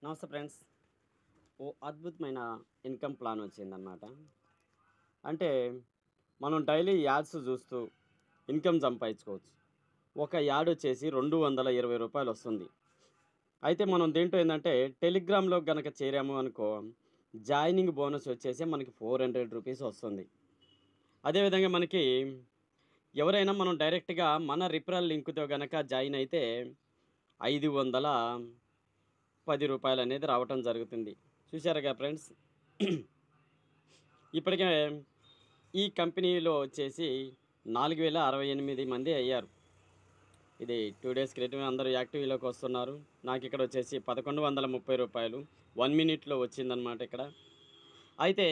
నమస్తే ఫ్రెండ్స్. ఓ అద్భుతమైన income plan వచ్చిందనమాట. అంటే మనం డైలీ యాడ్స్ చూస్తూ ఇన్కమ్ సంపాదించుకోవచ్చు. ఒక యాడ్ వచ్చేసి రూ. 220 వస్తుంది. అయితే మనం దీంట్లో ఏందంటే టెలిగ్రామ్‌లో గనక చేరాము అనుకో, జాయినింగ్ బోనస్ వచ్చేసి మనకి రూ. 400 వస్తుంది. అదేవిధంగా మనకి ఎవరైనా మనం డైరెక్ట్‌గా మన రిఫరల్ లింక్‌తో గనక జాయిన్ అయితే రూ. 510 అనేది రావటం జరుగుతుంది. చూసారుగా ఫ్రెండ్స్. ఇప్పటికే ఈ కంపెనీలో వచ్చేసి 4068 మంది అయ్యారు. ఇది 2 డేస్ క్రితమే అందరూ యాక్టివ్‌లోకి వస్తున్నారు. నాకు ఇక్కడ వచ్చేసి రూ. 1130 1 మినిట్‌లో వచ్చిందనమాట ఇక్కడ. అయితే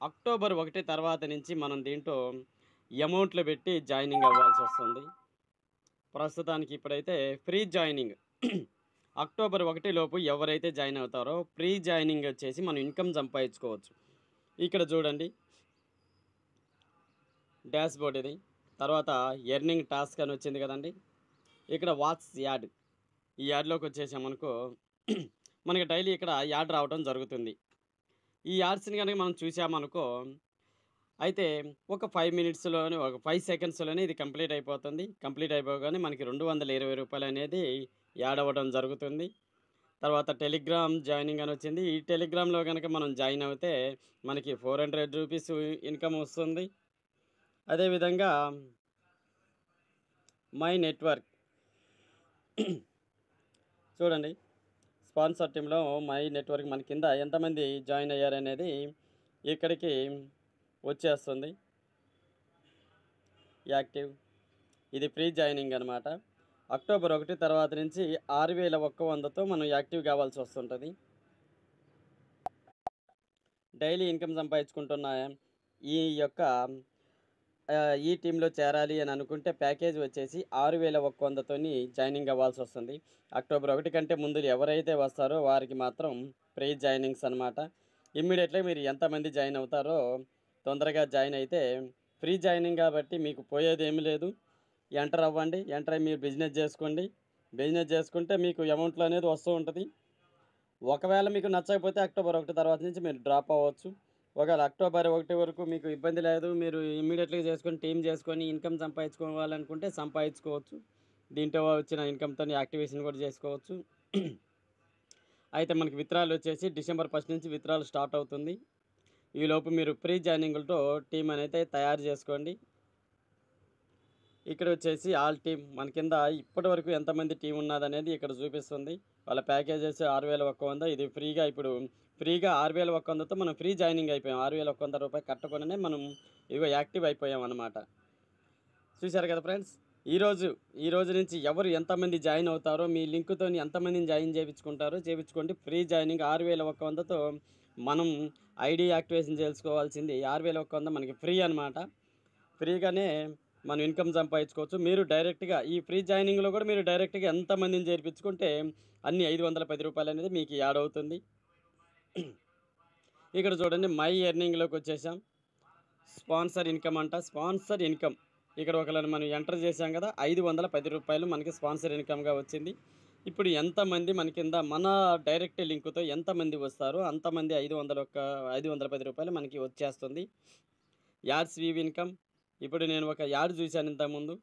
అక్టోబర్ 1 తర్వాత నుంచి మనం దీంట్లో అమౌంట్లు పెట్టి జాయినింగ్ అవ్వాల్సి వస్తుంది. ప్రస్తుతానికి ఇప్పుడైతే ఫ్రీ జాయినింగ్ అక్టోబర్ 1 లోపు ఎవరైతే జాయిన్ అవుతారో ఫ్రీ జాయినింగ్ వచ్చేసి మనం ఇన్కమ్ సంపాదించుకోవచ్చు. ఇక్కడ చూడండి డాష్ బోర్డ్ ఇది. తర్వాత ఎర్నింగ్ టాస్క్ అని వచ్చింది కదండి. ఇక్కడ వాట్స్ యాడ్, ఈ యాడ్లోకి వచ్చేసామనుకో మనకి డైలీ ఇక్కడ యాడ్ రావడం జరుగుతుంది. ఈ యాడ్స్ని కనుక మనం చూసామనుకో అయితే ఒక 5 మినిట్స్లోనే ఒక 5 సెకండ్స్లోనే ఇది కంప్లీట్ అయిపోతుంది. కంప్లీట్ అయిపోగానే మనకి రూ. 220 అనేది యాడ్ అవ్వడం జరుగుతుంది. తర్వాత టెలిగ్రామ్ జాయినింగ్ అని వచ్చింది. ఈ టెలిగ్రామ్లో కనుక మనం జాయిన్ అవుతే మనకి రూ. 400 ఇన్కమ్ వస్తుంది. అదేవిధంగా మై నెట్వర్క్ చూడండి, స్పాన్సర్ టీంలో మై నెట్వర్క్ మన కింద ఎంతమంది జాయిన్ అయ్యారనేది ఇక్కడికి వచ్చేస్తుంది. యాక్టివ్, ఇది ఫ్రీ జాయినింగ్ అనమాట. అక్టోబర్ 1 తర్వాత నుంచి 6100తో మనం యాక్టివ్ కావాల్సి వస్తుంటుంది. డైలీ ఇన్కమ్ సంపాదించుకుంటున్న ఈ యొక్క ఈ టీంలో చేరాలి అని అనుకుంటే ప్యాకేజ్ వచ్చేసి 6100తోని జాయినింగ్ అవ్వాల్సి వస్తుంది. అక్టోబర్ 1 కంటే ముందు ఎవరైతే వస్తారో వారికి మాత్రం ఫ్రీ జాయినింగ్స్ అనమాట. ఇమ్మీడియట్గా మీరు ఎంతమంది జాయిన్ అవుతారో తొందరగా జాయిన్ అయితే ఫ్రీ జాయినింగ్ కాబట్టి మీకు పోయేది ఏమీ లేదు. ఎంటర్ అవ్వండి, ఎంటర్ అయ్యి మీరు బిజినెస్ చేసుకోండి. బిజినెస్ చేసుకుంటే మీకు అమౌంట్లు అనేది వస్తూ ఉంటుంది. ఒకవేళ మీకు నచ్చకపోతే అక్టోబర్ 1 తర్వాత నుంచి మీరు డ్రాప్ అవ్వచ్చు. ఒకవేళ అక్టోబర్ 1 వరకు మీకు ఇబ్బంది లేదు, మీరు ఇమ్మీడియట్గా చేసుకొని టీమ్ చేసుకొని ఇన్కమ్ సంపాదించుకోవాలనుకుంటే సంపాదించుకోవచ్చు. దీంట్లో వచ్చిన ఇన్కమ్తో యాక్టివేషన్ కూడా చేసుకోవచ్చు. అయితే మనకి విత్డ్రాల్ వచ్చేసి డిసెంబర్ 1 నుంచి విత్డ్రాల్ స్టార్ట్ అవుతుంది. ఈలోపు మీరు ప్రీ జాయినింగ్లతో టీం అనేది తయారు చేసుకోండి. ఇక్కడ వచ్చేసి ఆల్ టీమ్ మన కింద ఇప్పటి వరకు ఎంతమంది టీం ఉన్నదనేది ఇక్కడ చూపిస్తుంది. వాళ్ళ ప్యాకేజ్ వచ్చి 6100. ఇది ఫ్రీగా ఇప్పుడు ఫ్రీగా 6100తో మనం ఫ్రీ జాయినింగ్ అయిపోయాం. రూ. 6100 కట్టకుండానే మనం ఇదిగో యాక్టివ్ అయిపోయాం అన్నమాట. చూశారు కదా ఫ్రెండ్స్. ఈ రోజు నుంచి ఎవరు ఎంతమంది జాయిన్ అవుతారో మీ లింక్తో ఎంతమందిని జాయిన్ చేయించుకోండి. ఫ్రీ జాయినింగ్ 6100తో మనం ఐడి యాక్టివేషన్ చేసుకోవాల్సింది 6100 మనకి ఫ్రీ అనమాట. ఫ్రీగానే మనం ఇన్కమ్ సంపాదించుకోవచ్చు. మీరు డైరెక్ట్గా ఈ ఫ్రీ జాయినింగ్లో కూడా మీరు డైరెక్ట్గా ఎంతమందిని చేర్పించుకుంటే అన్ని రూ. 510 అనేది మీకు యాడ్ అవుతుంది. ఇక్కడ చూడండి మై ఎర్నింగ్లోకి వచ్చేసాం. స్పాన్సర్ ఇన్కమ్ అంట, స్పాన్సర్ ఇన్కమ్ ఇక్కడ ఒకళ్ళని మనం ఎంటర్ చేసాం కదా, రూ. 510 మనకి స్పాన్సర్ ఇన్కమ్గా వచ్చింది. ఇప్పుడు ఎంతమంది మన కింద మన డైరెక్ట్ లింకుతో ఎంతమంది వస్తారో అంతమంది రూ. 510 మనకి వచ్చేస్తుంది. యాడ్స్ వీవ్ ఇన్కమ్, ఇప్పుడు నేను ఒక యాడ్ చూశాను ఇంతకుముందు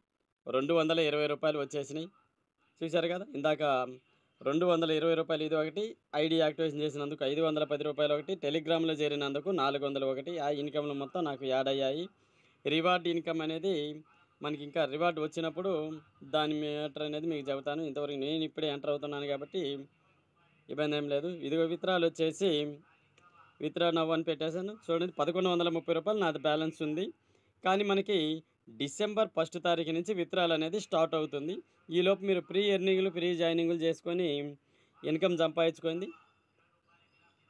రూ. 220 వచ్చేసినాయి. చూశారు కదా, ఇందాక రూ. 220 ఇది ఒకటి, ఐడి యాక్టివేషన్ చేసినందుకు రూ. 510 ఒకటి, టెలిగ్రామ్లో చేరినందుకు 401. ఆ ఇన్కమ్లు మొత్తం నాకు యాడ్ అయ్యాయి. రివార్డ్ ఇన్కమ్ అనేది మనకి ఇంకా రివార్డ్ వచ్చినప్పుడు దాని మీటర్ అనేది మీకు చెబుతాను. ఇంతవరకు నేను ఇప్పుడే ఎంటర్ అవుతున్నాను కాబట్టి ఇబ్బంది ఏం లేదు. ఇదిగో విత్డ్రాల్ వచ్చేసి విత్డ్రా నవ్వు అని పెట్టేశాను. చూడండి రూ. 1130 నాది బ్యాలెన్స్ ఉంది. కానీ మనకి డిసెంబర్ 1 తారీఖు నుంచి విత్డ్రాల్ అనేది స్టార్ట్ అవుతుంది. ఈలోపు మీరు ప్రీ ఎర్నింగ్లు ఫ్రీ జాయినింగ్లు చేసుకొని ఇన్కమ్ సంపాదించుకోండి.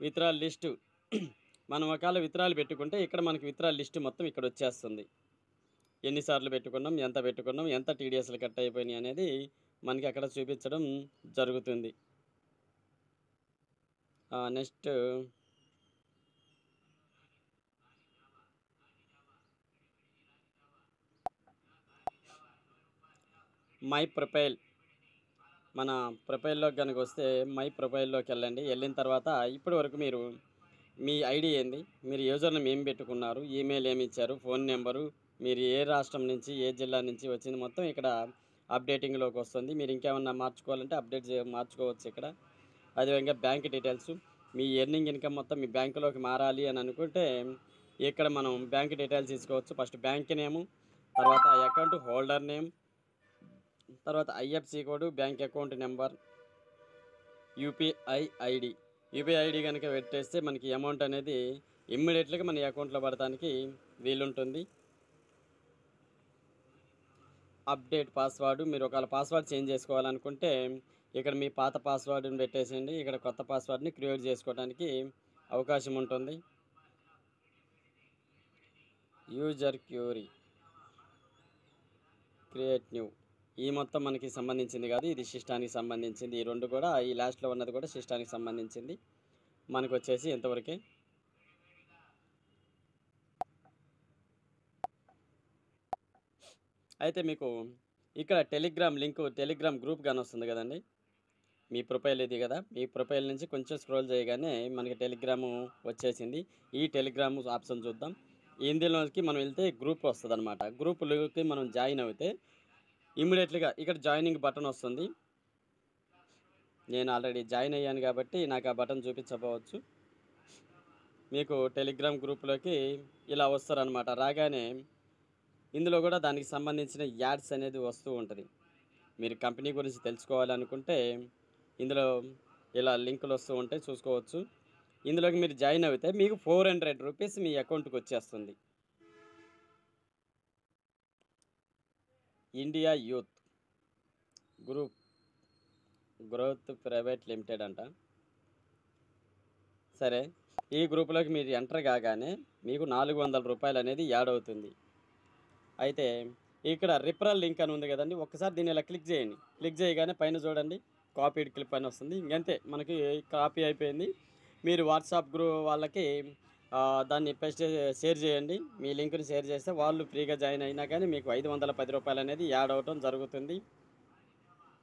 విత్డ్రాల్ లిస్టు మనం ఒకవేళ విత్డ్రాల్ పెట్టుకుంటే ఇక్కడ మనకి విత్డ్రాల్ లిస్ట్ మొత్తం ఇక్కడ వచ్చేస్తుంది. ఎన్నిసార్లు పెట్టుకున్నాం, ఎంత పెట్టుకున్నాం, ఎంత టీడీఎస్లు కట్ అయిపోయినాయి అనేది మనకి అక్కడ చూపించడం జరుగుతుంది. నెక్స్ట్ మై ప్రొఫైల్, మన ప్రొఫైల్లోకి కనుక వస్తే మై ప్రొఫైల్లోకి వెళ్ళండి. వెళ్ళిన తర్వాత ఇప్పటి వరకు మీరు మీ ఐడి ఏంది, మీరు యూజర్ నేమ్ ఏం పెట్టుకున్నారు, ఈమెయిల్ ఏమి ఇచ్చారు, ఫోన్ నెంబరు, మీరు ఏ రాష్ట్రం నుంచి ఏ జిల్లా నుంచి వచ్చింది మొత్తం ఇక్కడ అప్డేటింగ్లోకి వస్తుంది. మీరు ఇంకేమన్నా మార్చుకోవాలంటే మార్చుకోవచ్చు ఇక్కడ. అదేవిధంగా బ్యాంక్ డీటెయిల్స్, మీ ఎర్నింగ్ ఇన్కమ్ మొత్తం మీ బ్యాంకులోకి మారాలి అని అనుకుంటే ఇక్కడ మనం బ్యాంక్ డీటెయిల్స్ తీసుకోవచ్చు. ఫస్ట్ బ్యాంక్ నేము, తర్వాత అకౌంట్ హోల్డర్ నేమ్, తర్వాత IFC code, bank account number, UPI ID. UPI ID కనుక పెట్టేస్తే మనకి అమౌంట్ అనేది ఇమ్మీడియట్గా మన అకౌంట్లో పడటానికి వీలుంటుంది. అప్డేట్ పాస్వర్డ్, మీరు ఒకవేళ పాస్వర్డ్ చేంజ్ చేసుకోవాలనుకుంటే ఇక్కడ మీ పాత పాస్వర్డ్ని పెట్టేసేయండి. ఇక్కడ కొత్త పాస్వర్డ్ని క్రియేట్ చేసుకోవడానికి అవకాశం ఉంటుంది. యూజర్ క్యూరీ, క్రియేట్ న్యూ, ఈ మొత్తం మనకి సంబంధించింది కాదు, ఇది సిస్టానికి సంబంధించింది. ఈ రెండు కూడా, ఈ లాస్ట్లో ఉన్నది కూడా సిస్టానికి సంబంధించింది. మనకు వచ్చేసి ఇంతవరకే. అయితే మీకు ఇక్కడ టెలిగ్రామ్ లింక్, టెలిగ్రామ్ గ్రూప్ కానీ వస్తుంది కదండి. మీ ప్రొఫైల్ ఇది కదా, మీ ప్రొఫైల్ నుంచి కొంచెం స్క్రోల్ చేయగానే మనకి టెలిగ్రాము వచ్చేసింది. ఈ టెలిగ్రామ్ ఆప్షన్ చూద్దాం. ఇందులోకి మనం వెళ్తే గ్రూప్ వస్తుంది అనమాట. గ్రూప్లోకి మనం జాయిన్ అయితే ఇమ్మీడియట్గా ఇక్కడ జాయినింగ్ బటన్ వస్తుంది. నేను ఆల్రెడీ జాయిన్ అయ్యాను కాబట్టి నాకు ఆ బటన్ చూపించకపోవచ్చు. మీకు టెలిగ్రామ్ గ్రూప్లోకి ఇలా వస్తారనమాట. రాగానే ఇందులో కూడా దానికి సంబంధించిన యాడ్స్ అనేది వస్తూ ఉంటుంది. మీరు కంపెనీ గురించి తెలుసుకోవాలనుకుంటే ఇందులో ఇలా లింకులు వస్తూ ఉంటాయి, చూసుకోవచ్చు. ఇందులోకి మీరు జాయిన్ అయితే మీకు 400 రూపీస్ మీ అకౌంట్కి వచ్చేస్తుంది. India youth growth private limited అంట. సరే, ఈ గ్రూప్లోకి మీరు ఎంటర్ కాగానే మీకు 400 రూపాయలు అనేది యాడ్ అవుతుంది. అయితే ఇక్కడ రిఫరల్ లింక్ అని ఉంది కదండి, ఒక్కసారి దీన్ని ఇలా క్లిక్ చేయండి. క్లిక్ చేయగానే పైన చూడండి కాపీడ్ క్లిప్ అని వస్తుంది. ఇంకంతే, మనకి కాపీ అయిపోయింది. మీరు వాట్సాప్ గ్రూప్ వాళ్ళకి దాన్ని షేర్ చేయండి. మీ లింక్ని షేర్ చేస్తే వాళ్ళు ఫ్రీగా జాయిన్ అయినా కానీ మీకు 510 రూపాయలు అనేది యాడ్ అవటం జరుగుతుంది.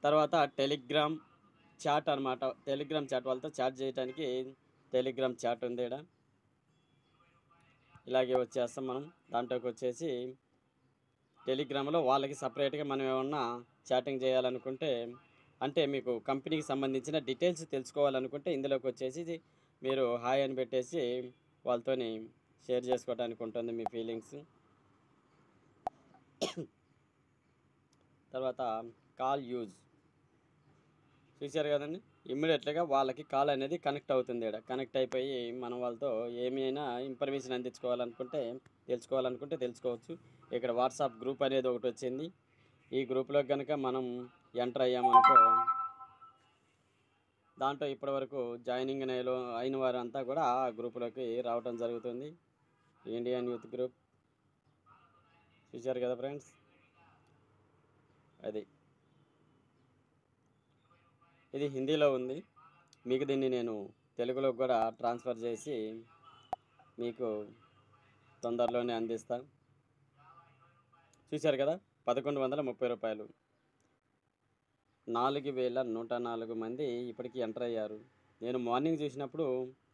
తర్వాత టెలిగ్రామ్ చాట్ అనమాట. టెలిగ్రామ్ చాట్ వాళ్ళతో చాట్ చేయడానికి టెలిగ్రామ్ చాట్ ఉంది ఇక్కడ. ఇలాగే వచ్చేస్తాం మనం దాంట్లోకి వచ్చేసి టెలిగ్రామ్లో వాళ్ళకి సపరేట్గా మనం ఏమన్నా చాటింగ్ చేయాలనుకుంటే, అంటే మీకు కంపెనీకి సంబంధించిన డీటెయిల్స్ తెలుసుకోవాలనుకుంటే ఇందులోకి వచ్చేసి మీరు హాయ్ అని పెట్టేసి వాళ్ళతోని షేర్ చేసుకోవడానికి ఉంటుంది మీ ఫీలింగ్స్. తర్వాత కాల్ యూజ్ చూశారు కదండి, ఇమ్మీడియట్గా వాళ్ళకి కాల్ అనేది కనెక్ట్ అవుతుంది. ఇక్కడ కనెక్ట్ అయిపోయి మనం వాళ్ళతో ఏమైనా ఇన్ఫర్మేషన్ అందించుకోవాలనుకుంటే తెలుసుకోవచ్చు. ఇక్కడ వాట్సాప్ గ్రూప్ అనేది ఒకటి వచ్చింది. ఈ గ్రూప్లో కనుక మనం ఎంటర్ అయ్యామనుకో దాంట్లో ఇప్పటివరకు జాయినింగ్ అయిన వారంతా కూడా ఆ గ్రూప్లోకి రావటం జరుగుతుంది. ఇండియన్ యూత్ గ్రూప్ చూశారు కదా ఫ్రెండ్స్, అది ఇది హిందీలో ఉంది. మీకు దీన్ని నేను తెలుగులో కూడా ట్రాన్స్ఫర్ చేసి మీకు తొందరలోనే అందిస్తాను. చూశారు కదా, 1130 రూపాయలు. 4104 మంది ఇప్పటికీ ఎంటర్ అయ్యారు. నేను మార్నింగ్ చూసినప్పుడు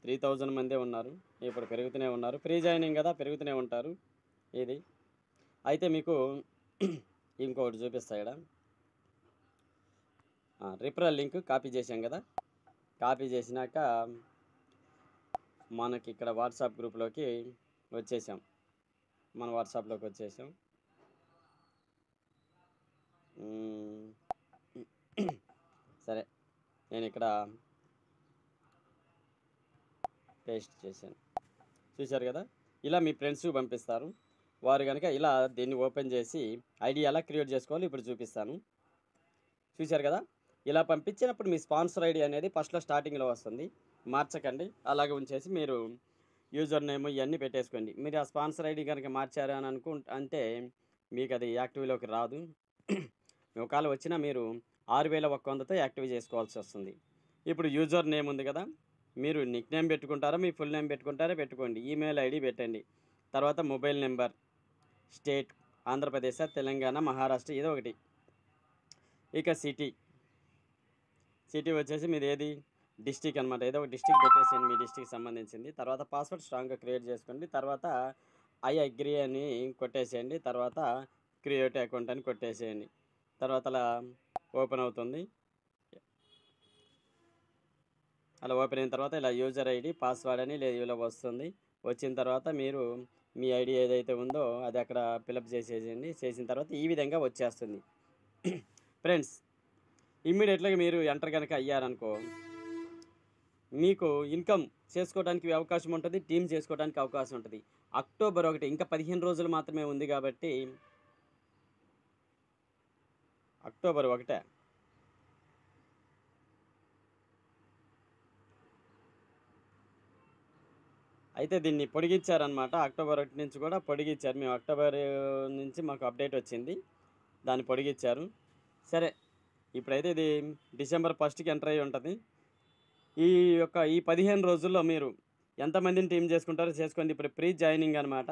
3000 మందే ఉన్నారు. ఇప్పుడు పెరుగుతూనే ఉన్నారు. ఫ్రీ జాయినింగ్ కదా, పెరుగుతూనే ఉంటారు. ఇది అయితే మీకు ఇంకొకటి చూపిస్తా. ఇక్కడ రిఫరల్ లింక్ కాపీ చేసాం కదా, కాపీ చేసినాక మనకి ఇక్కడ వాట్సాప్ గ్రూప్లోకి వచ్చేసాం. మన వాట్సాప్లోకి వచ్చేసాం. సరే, నేను ఇక్కడ పేస్ట్ చేశాను. చూశారు కదా, ఇలా మీ ఫ్రెండ్స్కి పంపిస్తారు. వారు కనుక ఇలా దీన్ని ఓపెన్ చేసి ఐడి ఎలా క్రియేట్ చేసుకోవాలో ఇప్పుడు చూపిస్తాను. చూశారు కదా, ఇలా పంపించినప్పుడు మీ స్పాన్సర్ ఐడి అనేది ఫస్ట్లో స్టార్టింగ్లో వస్తుంది. మార్చకండి, అలాగే ఉంచేసి మీరు యూజర్ నేమ్ ఇవన్నీ పెట్టేసుకోండి. మీరు ఆ స్పాన్సర్ ఐడి కనుక మార్చారు అని అంటే మీకు అది యాక్టివ్లోకి రాదు. ఒకవేళ వచ్చినా మీరు 6100తో యాక్టివ్ చేసుకోవాల్సి వస్తుంది. ఇప్పుడు యూజర్ నేమ్ ఉంది కదా, మీరు నిక్ నేమ్ పెట్టుకుంటారా, మీ ఫుల్ నేమ్ పెట్టుకుంటారా పెట్టుకోండి. ఈమెయిల్ ఐడి పెట్టండి. తర్వాత mobile number, state Andhra Pradesh, Telangana, Maharashtra ఏదో ఒకటి. ఇక సిటీ సిటీ వచ్చేసి మీది ఏది డిస్టిక్ అనమాట. ఏదో ఒక డిస్టిక్ పెట్టేసేయండి మీ డిస్టిక్ సంబంధించింది. తర్వాత పాస్వర్డ్ స్ట్రాంగ్గా క్రియేట్ చేసుకోండి. తర్వాత ఐ అగ్రీ అని కొట్టేసేయండి. తర్వాత క్రియేట్ అకౌంట్ అని కొట్టేసేయండి. తర్వాత అలా ఓపెన్ అవుతుంది. అలా ఓపెన్ అయిన తర్వాత ఇలా యూజర్ ఐడి పాస్వర్డ్ అని ఇలా వస్తుంది. వచ్చిన తర్వాత మీరు మీ ఐడి ఏదైతే ఉందో అది అక్కడ ఫిలప్ చేసేయండి. చేసిన తర్వాత ఈ విధంగా వచ్చేస్తుంది. ఫ్రెండ్స్, ఇమ్మీడియట్గా మీరు ఎంటర్ కనుక అయ్యారనుకో మీకు ఇన్కమ్ చేసుకోవడానికి అవకాశం ఉంటుంది, టీమ్ చేసుకోవడానికి అవకాశం ఉంటుంది. అక్టోబర్ 1 ఇంకా 15 రోజులు మాత్రమే ఉంది కాబట్టి అక్టోబర్ 1 అయితే దీన్ని పొడిగించారనమాట. అక్టోబర్ 1 నుంచి కూడా పొడిగించారు. మేము అక్టోబర్ నుంచి మాకు అప్డేట్ వచ్చింది, దాన్ని పొడిగించారు. సరే, ఇప్పుడైతే ఇది డిసెంబర్ 1కి ఎంటర్ అయ్యి ఉంటుంది. ఈ 15 రోజుల్లో మీరు ఎంతమందిని టీమ్ చేసుకుంటారో చేసుకోండి. ఇప్పుడు ప్రీ జాయినింగ్ అనమాట.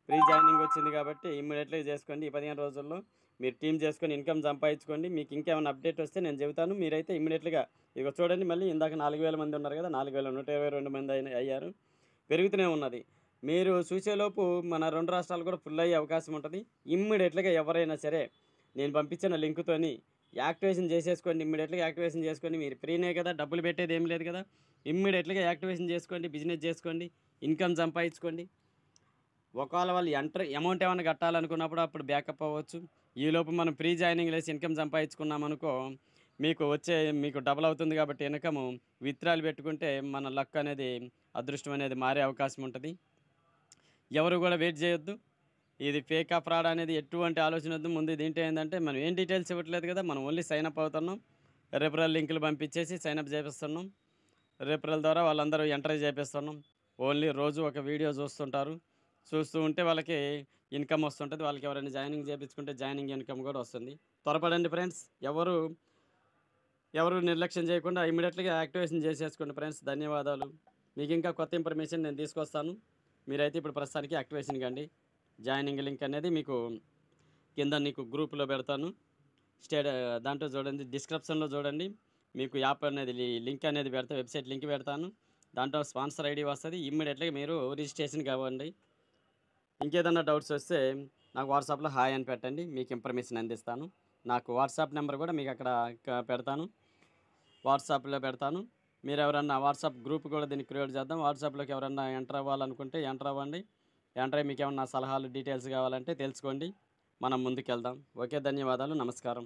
ప్రీ జాయినింగ్ వచ్చింది కాబట్టి ఇమ్మీడియట్గా చేసుకోండి. ఈ 15 రోజుల్లో మీరు టీమ్ చేసుకొని ఇన్కమ్ సంపాదించుకోండి. మీకు ఇంకేమైనా అప్డేట్ వస్తే నేను చెబుతాను. మీరైతే ఇమ్మీడియట్గా ఇక చూడండి, మళ్ళీ ఇందాక 4000 మంది ఉన్నారు కదా, 4122 మంది అయ్యారు. పెరుగుతూనే ఉన్నది. మీరు చూసేలోపు మన 2 రాష్ట్రాలు కూడా ఫుల్ అయ్యే అవకాశం ఉంటుంది. ఇమ్మీడియట్గా ఎవరైనా సరే నేను పంపించిన లింక్తోని యాక్టివేషన్ చేసేసుకోండి. ఇమ్మీడియట్గా యాక్టివేషన్ చేసుకోండి. మీరు ఫ్రీనే కదా, డబ్బులు పెట్టేది ఏం లేదు కదా. ఇమ్మీడియట్గా యాక్టివేషన్ చేసుకోండి, బిజినెస్ చేసుకోండి, ఇన్కమ్ సంపాదించుకోండి. ఒకవేళ వాళ్ళు అమౌంట్ ఏమైనా కట్టాలనుకున్నప్పుడు అప్పుడు బ్యాకప్ అవ్వచ్చు. ఈలోపు మనం ప్రీ జాయినింగ్ లేసి ఇన్కమ్ సంపాదించుకున్నామనుకో మీకు డబుల్ అవుతుంది. కాబట్టి ఇన్కమ్ విత్డ్రాలు పెట్టుకుంటే మన లక్ అనేది, అదృష్టం అనేది మారే అవకాశం ఉంటుంది. ఎవరు కూడా వెయిట్ చేయొద్దు. ఇది ఫేకా ఫ్రాడ్ అనేది ఎటువంటి ఆలోచన వద్దు. ముందు దీంట్లో ఏంటంటే మనం ఏం డీటెయిల్స్ ఇవ్వట్లేదు కదా, మనం ఓన్లీ సైన్అప్ అవుతున్నాం. రెఫరల్ లింకులు పంపించేసి సైన్అప్ చేపిస్తున్నాం. రెఫరల్ ద్వారా వాళ్ళందరూ ఎంటర్ చేపిస్తున్నాం. ఓన్లీ రోజు ఒక వీడియో చూస్తూ ఉంటే వాళ్ళకి ఇన్కమ్ వస్తుంటుంది. వాళ్ళకి ఎవరైనా జాయినింగ్ చేయించుకుంటే జాయినింగ్ ఇన్కమ్ కూడా వస్తుంది. త్వరపడండి ఫ్రెండ్స్, ఎవరు నిర్లక్ష్యం చేయకుండా ఇమీడియట్గా యాక్టివేషన్ చేసేసుకోండి ఫ్రెండ్స్. ధన్యవాదాలు. మీకు ఇంకా కొత్త ఇన్ఫర్మేషన్ నేను తీసుకొస్తాను. మీరైతే ఇప్పుడు ప్రస్తుతానికి యాక్టివేషన్ కండి. జాయినింగ్ లింక్ అనేది మీకు కింద గ్రూప్లో పెడతాను. దాంట్లో చూడండి, డిస్క్రిప్షన్లో చూడండి, మీకు యాప్ అనేది లింక్ అనేది పెడతా, వెబ్సైట్ లింక్ పెడతాను. దాంట్లో స్పాన్సర్ ఐడి వస్తుంది. ఇమ్మీడియట్గా మీరు రిజిస్ట్రేషన్ కావండి. ఇంకేదన్నా డౌట్స్ వస్తే నాకు వాట్సాప్లో హాయ్ అని పెట్టండి, మీకు ఇన్ఫర్మేషన్ అందిస్తాను. నాకు వాట్సాప్ నెంబర్ కూడా మీకు అక్కడ పెడతాను, వాట్సాప్లో పెడతాను. మీరు ఎవరన్నా వాట్సాప్ గ్రూప్ కూడా దీన్ని క్రియేట్ చేద్దాం. వాట్సాప్లోకి ఎవరన్నా ఎంటర్ అవ్వాలనుకుంటే ఎంటర్ అవ్వండి. ఎంటర్ అయ్యి మీకు ఏమన్నా సలహాలు డీటెయిల్స్ కావాలంటే తెలుసుకోండి. మనం ముందుకెళ్దాం. ఓకే, ధన్యవాదాలు, నమస్కారం.